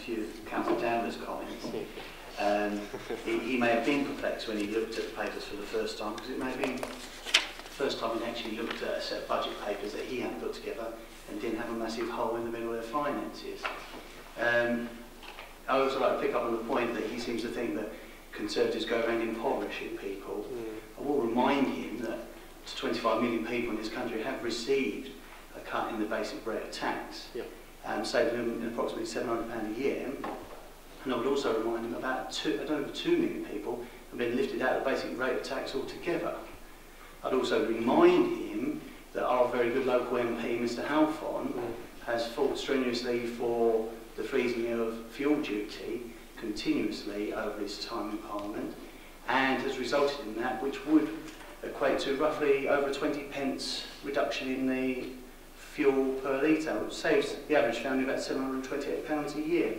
few of Councillor Danvers' comments. He may have been perplexed when he looked at the papers for the first time, because it may have been the first time he actually looked at a set of budget papers that he hadn't put together and didn't have a massive hole in the middle of their finances. I also like to pick up on the point that he seems to think that Conservatives go around impoverishing people. I will remind him that 25 million people in this country have received a cut in the basic rate of tax, saving them approximately £700 a year. And I would also remind him about over 2 million people have been lifted out of the basic rate of tax altogether. I'd also remind him that our very good local MP, Mr Halfon, has fought strenuously for the freezing of fuel duty continuously over his time in Parliament, and has resulted in that, which would equate to roughly over 20p reduction in the fuel per litre, which saves the average family about £728 a year.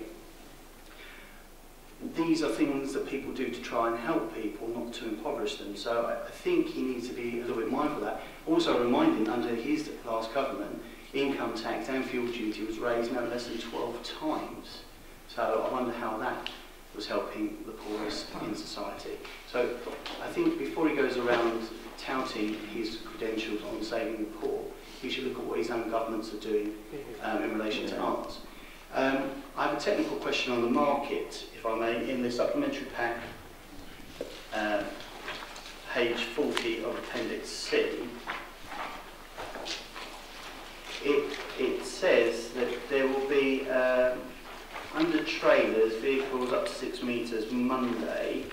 These are things that people do to try and help people, not to impoverish them. So I think he needs to be a little bit mindful of that. Also remind him, under his last government, income tax and fuel duty was raised no less than 12 times. So I wonder how that was helping the poorest in society. So I think before he goes around touting his credentials on saving the poor, he should look at what his own governments are doing in relation to arts. I have a technical question on the market, if I may. In the supplementary pack, page 40 of Appendix C, it says that there will be, under trailers, vehicles up to 6 metres, Monday,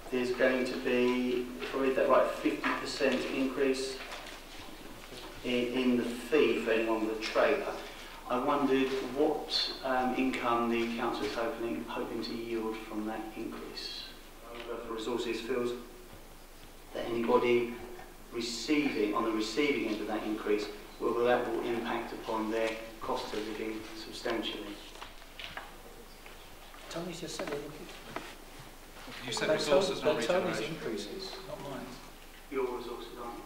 there's going to be, if I read that right, 50% increase in the fee for anyone with a trailer. I wondered what income the council is hoping to yield from that increase. For Resources feels that anybody receiving, on the receiving end of that increase, that will impact upon their cost of living substantially. Tony's just said it. You said resources, not Tony's increases, not mine. Your resources aren't.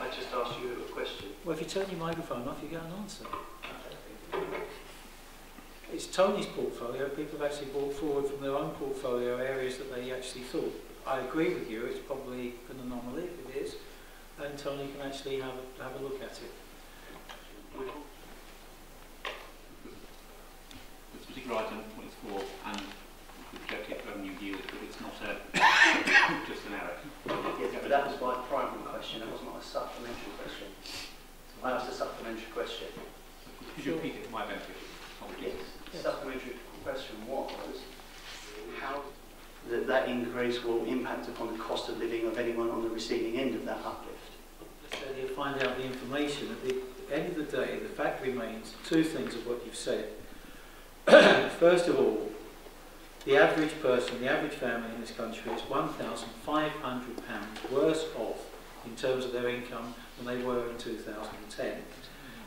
I just asked you a question. Well, if you turn your microphone off, you get an answer. It's Tony's portfolio. People have actually brought forward from their own portfolio areas that they actually thought. I agree with you, it's probably an anomaly if it is, and Tony can actually have a look at it. This particular item, what it's for, and the projected revenue yield, but it's not just an error. Yes, but that was my primary question, that was not a supplementary question. I asked a supplementary question. Could you repeat it for my benefit? Yes, the supplementary question was how that increase will impact upon the cost of living of anyone on the receiving end of that uplift. So you find out the information. At the end of the day, the fact remains, two things of what you've said. First of all, the average person, the average family in this country is £1,500 worse off in terms of their income than they were in 2010.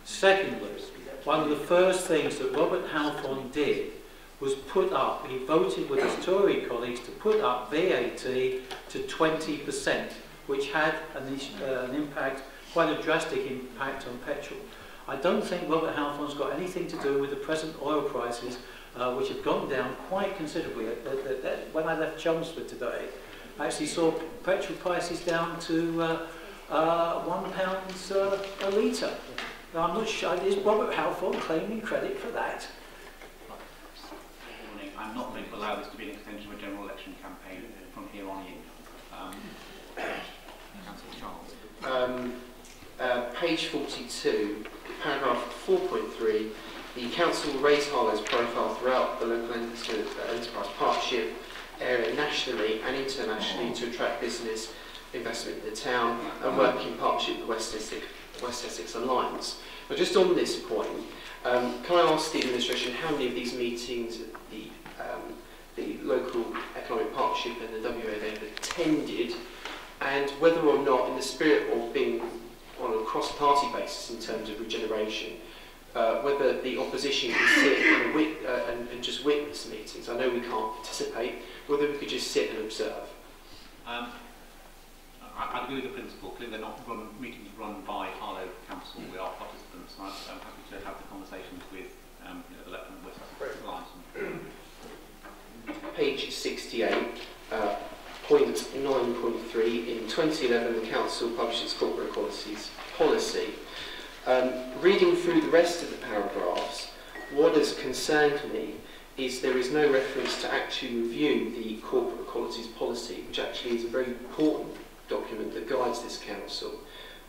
Secondly, one of the first things that Robert Halfon did was put up, he voted with his Tory colleagues to put up VAT to 20%, which had an impact, quite a drastic impact on petrol. I don't think Robert Halfon's got anything to do with the present oil prices, which have gone down quite considerably. When I left Chelmsford today, I actually saw petrol prices down to £1 a litre. Now, I'm not sure, is Robert Halfon claiming credit for that? I'm not going to allow this to be an extension of a general election campaign from here on in. Councillor Charles. Page 42, paragraph 4.3, the council will raise Harlow's profile throughout the local enterprise partnership area nationally and internationally to attract business investment in the town and work in partnership with West Essex Alliance. But just on this point, can I ask the administration how many of these meetings the local economic partnership and the WA have attended, and whether or not, in the spirit of being on a cross-party basis in terms of regeneration, whether the opposition can sit and just witness meetings. I know we can't participate, whether we could just sit and observe. I agree with the principle. Clearly, they're not meetings run by Harlow Council. We are participants So I'm happy to have the conversations with the left and West Sussex Alliance. Page 68, point 9.3. In 2011, the Council published its corporate equalities policy. Reading through the rest of the paragraphs, what has concerned me is there is no reference to actually review the corporate equalities policy, which actually is a very important document that guides this council.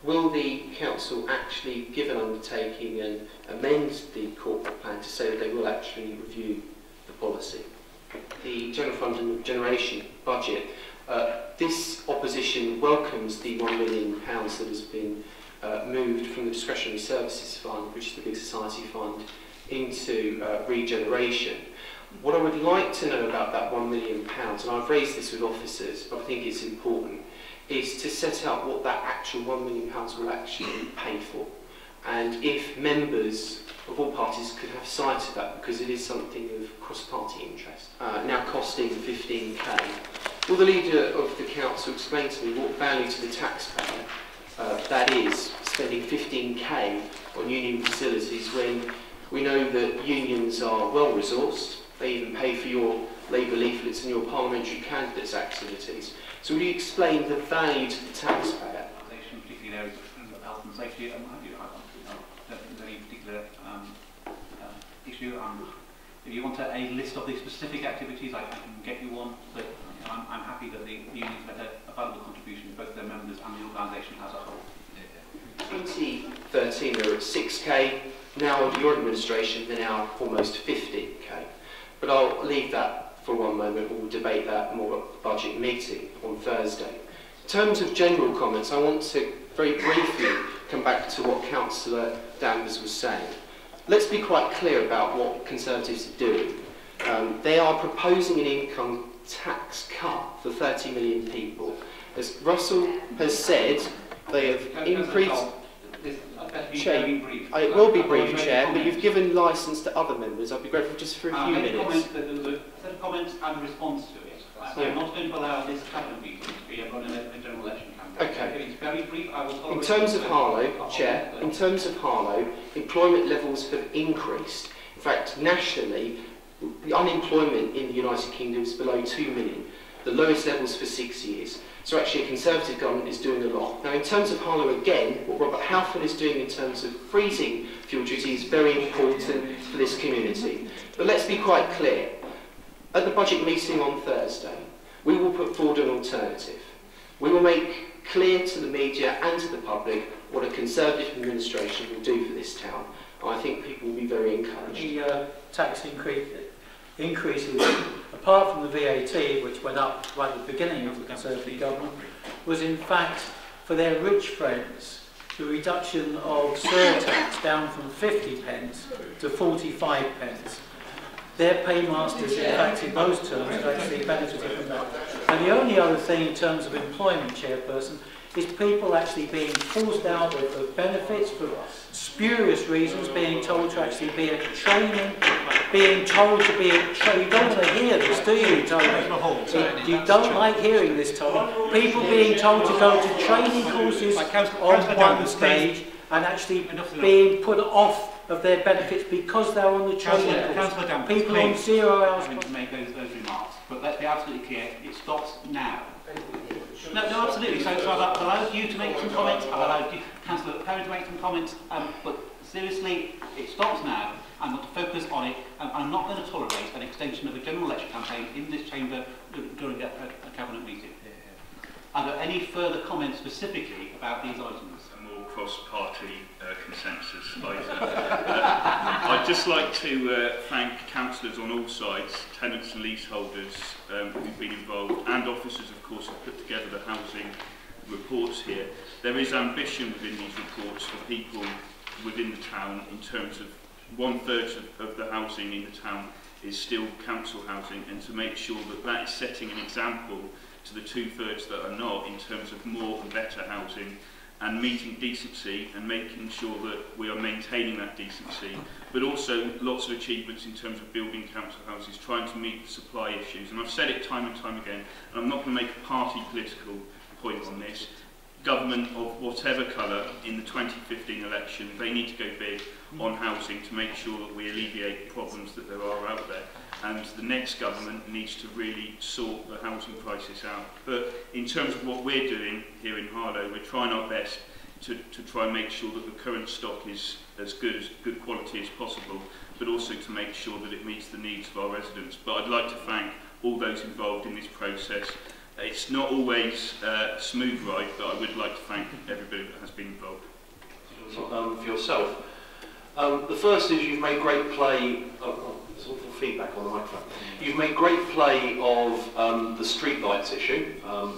Will the council actually give an undertaking and amend the corporate plan to say that they will actually review the policy? The General Fund and Generation budget, this opposition welcomes the £1 million that has been moved from the Discretionary Services Fund, which is the Big Society Fund, into regeneration. What I would like to know about that £1 million, and I've raised this with officers, but I think it's important, is to set out what that actual £1 million will actually pay for. And if members of all parties could have sight of that, because it is something of cross-party interest. Now costing 15k. Will the leader of the council explain to me what value to the taxpayer that is, spending 15k on union facilities when we know that unions are well resourced, they even pay for your Labour leaflets and your parliamentary candidates' activities. So will you explain the value to the taxpayer? Particularly areas of health and safety, I don't think there's any particular issue. If you want a list of the specific activities, I can get you one, but I'm happy that the unions made a valuable contribution to both their members and the organisation as a whole. 2013 they were at 6k, now under your administration they're now almost 50k. But I'll leave that for one moment, we'll debate that more at the budget meeting on Thursday. In terms of general comments, I want to very briefly come back to what Councillor Danvers was saying. Let's be quite clear about what Conservatives are doing. They are proposing an income tax cut for 30 million people. As Russell has said, they have increased... Chair, it will be brief, Chair, but you've given licence to other members. I'd be grateful just for a few minutes. There was a set of comments and a response to it. So I'm not going to allow this cabinet meeting to be a general election campaign. Okay. If it's very brief, I will tolerate. In terms of Harlow, Chair, in terms of Harlow, employment levels have increased. In fact, nationally, the unemployment in the United Kingdom is below 2 million, the lowest levels for 6 years. So actually a Conservative government is doing a lot. Now in terms of Harlow again, what Robert Halford is doing in terms of freezing fuel duty is very important for this community. But let's be quite clear. At the budget meeting on Thursday, we will put forward an alternative. We will make clear to the media and to the public what a Conservative administration will do for this town. And I think people will be very encouraged. The tax increases, apart from the VAT, which went up right at the beginning of the Conservative government, was in fact, for their rich friends, the reduction of surtax down from 50 pence to 45 pence. Their paymasters, in fact, in those terms, have actually benefited from that. And the only other thing in terms of employment, Chairperson, is people actually being forced out of benefits for spurious reasons, being told to actually be at training, being told to be at training. You don't want to hear this, do you, Tony? You don't like hearing this, Tony. People being told to go to training courses on one stage and actually being put off of their benefits because they're on the training course. People on 0 hours. To make those remarks, but let's be absolutely clear, it stops now. No, absolutely. So I've allowed you to make some comments, I've allowed you, Councillor Perry, to make some comments, but seriously, it stops now. I'm going to focus on it, and I'm not going to tolerate an extension of a general election campaign in this chamber during a cabinet meeting. Are there any further comments specifically about these items? A more cross-party consensus item. I'd just like to thank councillors on all sides, tenants and leaseholders who've been involved, and officers, of course, who put together the housing reports here. There is ambition within these reports for people within the town in terms of 1/3 of the housing in the town is still council housing, and to make sure that that is setting an example to the 2/3 that are not in terms of more and better housing and meeting decency and making sure that we are maintaining that decency, but also lots of achievements in terms of building council houses, trying to meet the supply issues. And I've said it time and time again, and I'm not going to make a party political point on this. government of whatever colour in the 2015 election, they need to go big on housing to make sure that we alleviate the problems that there are out there. And the next government needs to really sort the housing crisis out. But in terms of what we're doing here in Harlow, we're trying our best to try and make sure that the current stock is as good quality as possible, but also to make sure that it meets the needs of our residents. But I'd like to thank all those involved in this process. It's not always a smooth ride, but I would like to thank everybody that has been involved. For yourself, the first is you've made great play. There's awful feedback on the microphone. You've made great play of the streetlights issue.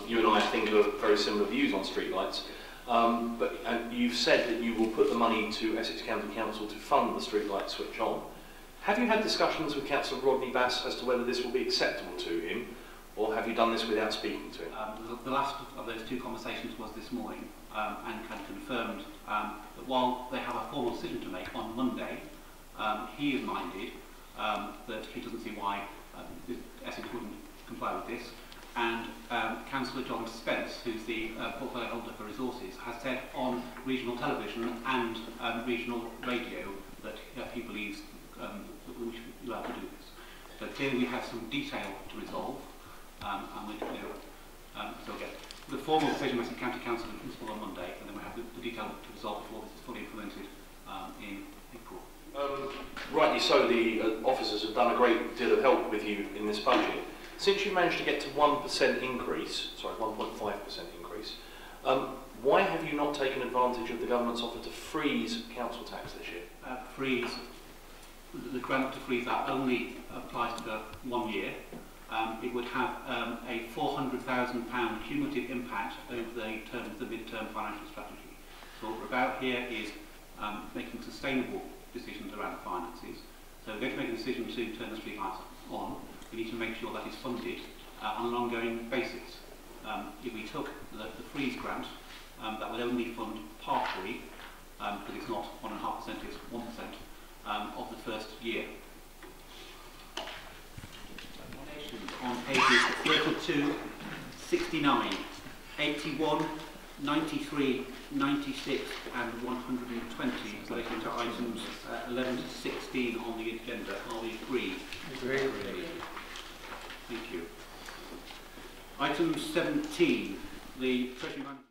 You and I think have very similar views on streetlights. But you've said that you will put the money to Essex County Council to fund the streetlight switch on. Have you had discussions with Councillor Rodney Bass as to whether this will be acceptable to him, or have you done this without speaking to him? The last of those two conversations was this morning, and confirmed that while they have a formal decision to make on Monday, he is minded that he doesn't see why Essex wouldn't comply with this. And Councillor John Spence, who's the portfolio holder for resources, has said on regional television and regional radio that he believes that we should be allowed to do this. So clearly we have some detail to resolve, and we, so again, the formal decision was the County Council in principle on Monday, and then we have the detail to resolve before this is fully implemented in April. Rightly so, the officers have done a great deal of help with you in this budget. Since you managed to get to 1% increase, sorry, 1.5% increase, why have you not taken advantage of the government's offer to freeze council tax this year? The grant to freeze that only applies to 1 year. It would have a £400,000 cumulative impact over the mid-term financial strategy. So what we're about here is making sustainable decisions around the finances. So we're going to make a decision to turn the street lights on. We need to make sure that is funded on an ongoing basis. If we took the freeze grant, that would only fund partly, because it's not 1.5%, it's 1% of the first year. On pages 32, 69, 81, 93, 96 and 120 relating to items 11 to 16 on the agenda. Are we agreed? Agreed. Thank you. Item 17, the Treasury Management